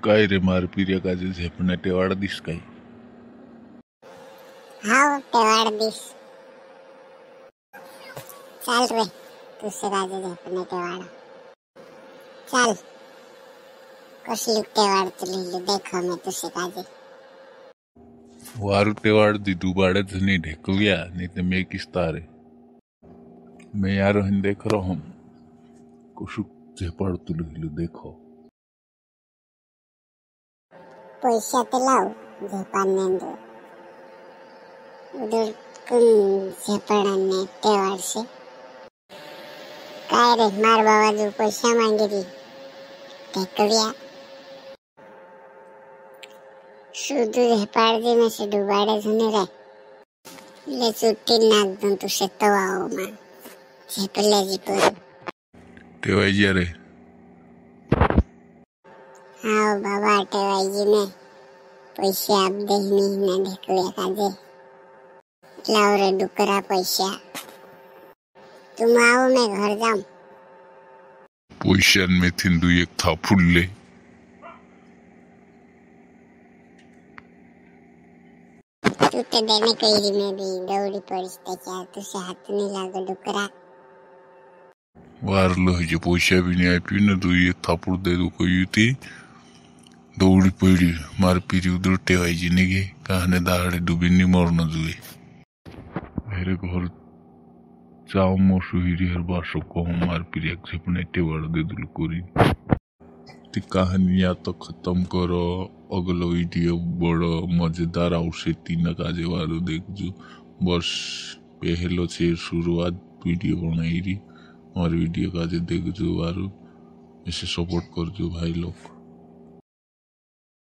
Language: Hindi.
काय रे मार पिर्या काजे झेपणं टेवाड दिस काय हाव टेवाड दिस चल रे तुझे काजे झेपणं टेवाड चल कसली टेवाड तुली देखो मैं तुझे काजे वारू टेवाड दी दुबाड़े नहीं ढेकुया नहीं तो मैं किस तारे मैं यार हिंद देख रहा हूँ कुछ झेपड़ तुली देखो पैसा ते लाव झेपाने दो उधर कुन झेपड़ाने टेवाड से काय रे मार बाबा जो पैसा मांगे दी ढेकुया शुद्ध झेपाड़ दी में से दुबाड़े धुने रे ले चुट्टी नाक दूं तुझे तो आओ मां झेपले जी पूरी टेवाई रे हाँ बाबा टेवाई जी में पैसे आप देहनी ना ढेकुया काजे लाओ रे डुकरा पैसा तुम आओ मैं घर जाऊं पैशान में थिंदू एक था फुल्ले तू ते देने कही में भी दौड़ी पड़ते क्या तुझे हाथ नहीं लागो डुकरा वारलो है जो पैसा भी नहीं आई पी ना तू एक थापुड़ दे दो कोई थी दौड़ी पड़ी मार पीरी उधर टेवाई जी ने गए कहने दाड़े डूबी नहीं मरना जुए मेरे घर जाओ मोशु हिरी हर बार को हम मार पीरी एक झेपने टेवाड़ दे दुल कोरी ती कहानी या तो खत्म करो अगला वीडियो बड़ा मजेदार आवश्यक तीन काजे वालो देख जो बस पहलो से शुरुआत वीडियो बनाई रही और वीडियो काजे देख जो वालो ऐसे सपोर्ट कर जो भाई लोग।